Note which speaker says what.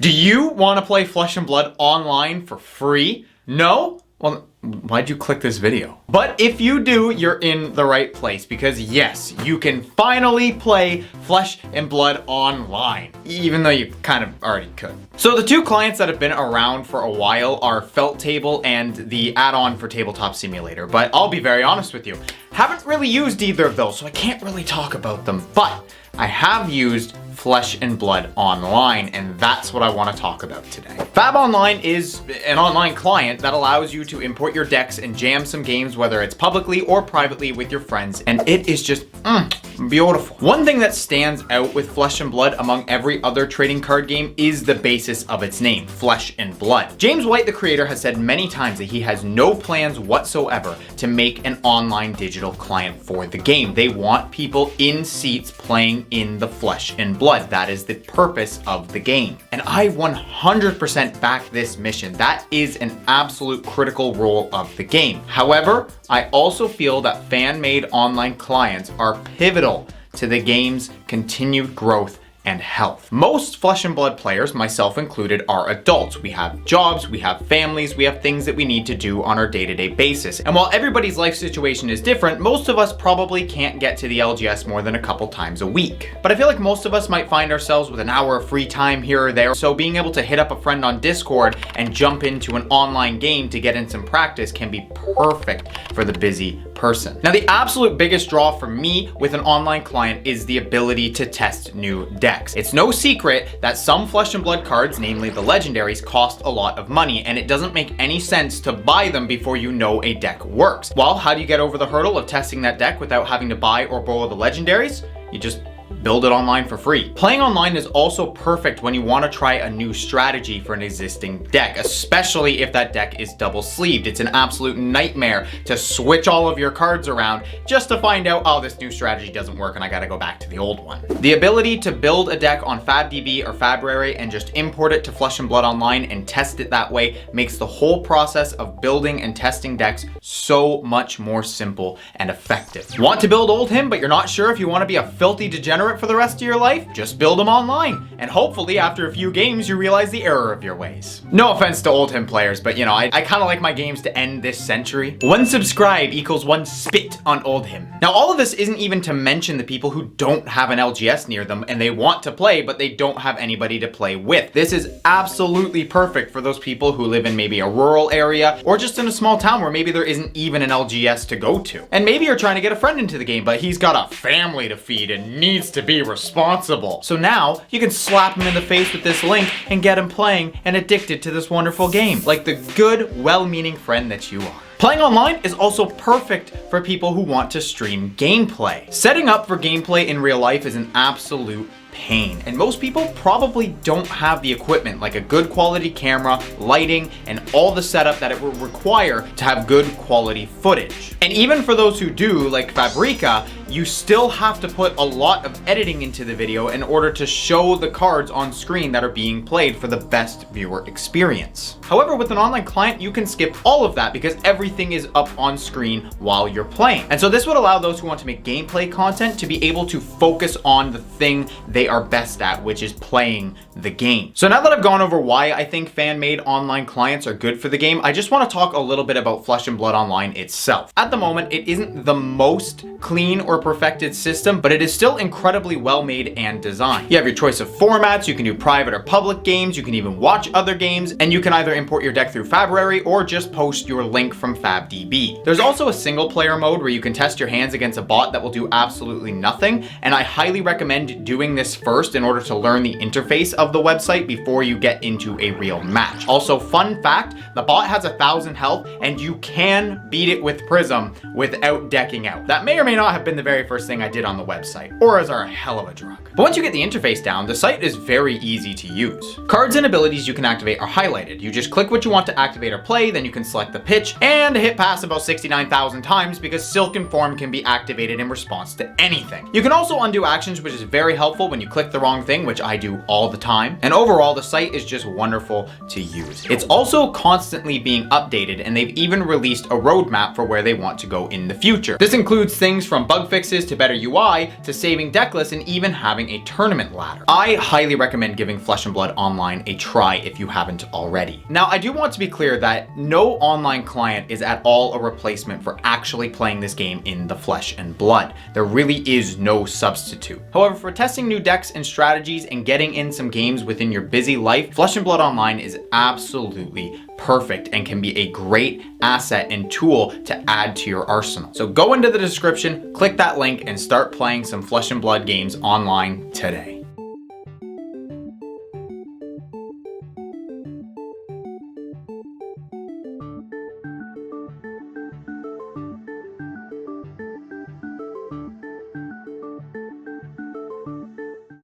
Speaker 1: Do you want to play Flesh and Blood online for free? No? Well, why'd you click this video? But if you do, you're in the right place because yes, you can finally play Flesh and Blood online, even though you kind of already could. So the two clients that have been around for a while are Felt Table and the add-on for Tabletop Simulator, but I'll be very honest with you, haven't really used either of those, so I can't really talk about them, but I have used Flesh and Blood Online, and that's what I want to talk about today. FaB Online is an online client that allows you to import your decks and jam some games, whether it's publicly or privately with your friends, and it is just beautiful. One thing that stands out with Flesh and Blood among every other trading card game is the basis of its name, Flesh and Blood. James White, the creator, has said many times that he has no plans whatsoever to make an online digital client for the game. They want people in seats playing in the Flesh and Blood. That is the purpose of the game. And I 100% back this mission. That is an absolute critical role of the game. However, I also feel that fan-made online clients are pivotal to the game's continued growth and health. Most Flesh and Blood players, myself included, are adults. We have jobs, we have families, we have things that we need to do on our day-to-day basis. And while everybody's life situation is different, most of us probably can't get to the LGS more than a couple times a week. But I feel like most of us might find ourselves with an hour of free time here or there, so being able to hit up a friend on Discord and jump into an online game to get in some practice can be perfect for the busy person. Now, the absolute biggest draw for me with an online client is the ability to test new decks. It's no secret that some Flesh and Blood cards, namely the legendaries, cost a lot of money, and it doesn't make any sense to buy them before you know a deck works. Well, how do you get over the hurdle of testing that deck without having to buy or borrow the legendaries? You just build it online for free. Playing online is also perfect when you want to try a new strategy for an existing deck, especially if that deck is double sleeved. It's an absolute nightmare to switch all of your cards around just to find out, oh, this new strategy doesn't work and I gotta go back to the old one. The ability to build a deck on FabDB or Fabrary and just import it to Flesh and Blood Online and test it that way makes the whole process of building and testing decks so much more simple and effective. Want to build Oldhim, but you're not sure if you want to be a filthy degenerate for the rest of your life? Just build them online. And hopefully after a few games, you realize the error of your ways. No offense to Oldhim players, but you know, I kind of like my games to end this century. 1 subscribe equals 1 spit on Oldhim. Now, all of this isn't even to mention the people who don't have an LGS near them and they want to play, but they don't have anybody to play with. This is absolutely perfect for those people who live in maybe a rural area or just in a small town where maybe there isn't even an LGS to go to. And maybe you're trying to get a friend into the game, but he's got a family to feed and needs to be responsible. So now you can slap him in the face with this link and get him playing and addicted to this wonderful game, like the good, well-meaning friend that you are. Playing online is also perfect for people who want to stream gameplay. Setting up for gameplay in real life is an absolute pain, and most people probably don't have the equipment like a good quality camera, lighting, and all the setup that it will require to have good quality footage. And even for those who do, like Fabrica, you still have to put a lot of editing into the video in order to show the cards on screen that are being played for the best viewer experience. However, with an online client, you can skip all of that because everything is up on screen while you're playing. And so this would allow those who want to make gameplay content to be able to focus on the thing they are best at, which is playing the game. So now that I've gone over why I think fan-made online clients are good for the game, I just want to talk a little bit about Flesh and Blood Online itself. At the moment, it isn't the most clean or perfected system, but it is still incredibly well made and designed. You have your choice of formats, you can do private or public games, you can even watch other games, and you can either import your deck through Fabrary or just post your link from FabDB. There's also a single player mode where you can test your hands against a bot that will do absolutely nothing, and I highly recommend doing this first in order to learn the interface of the website before you get into a real match. Also, fun fact, the bot has 1,000 health and you can beat it with Prism without decking out. That may or may not have been the very first thing I did on the website. Auras are a hell of a drug. But once you get the interface down, the site is very easy to use. Cards and abilities you can activate are highlighted. You just click what you want to activate or play, then you can select the pitch and hit pass about 69,000 times because Silken Form can be activated in response to anything. You can also undo actions, which is very helpful when you click the wrong thing, which I do all the time. And overall, the site is just wonderful to use. It's also constantly being updated, and they've even released a roadmap for where they want to go in the future. This includes things from bug fixes fixes to better UI to saving deck lists and even having a tournament ladder. I highly recommend giving Flesh and Blood Online a try if you haven't already. Now, I do want to be clear that no online client is at all a replacement for actually playing this game in the flesh and blood. There really is no substitute. However, for testing new decks and strategies and getting in some games within your busy life, Flesh and Blood Online is absolutely perfect and can be a great asset and tool to add to your arsenal. So go into the description, click that link, and start playing some Flesh and Blood games online today.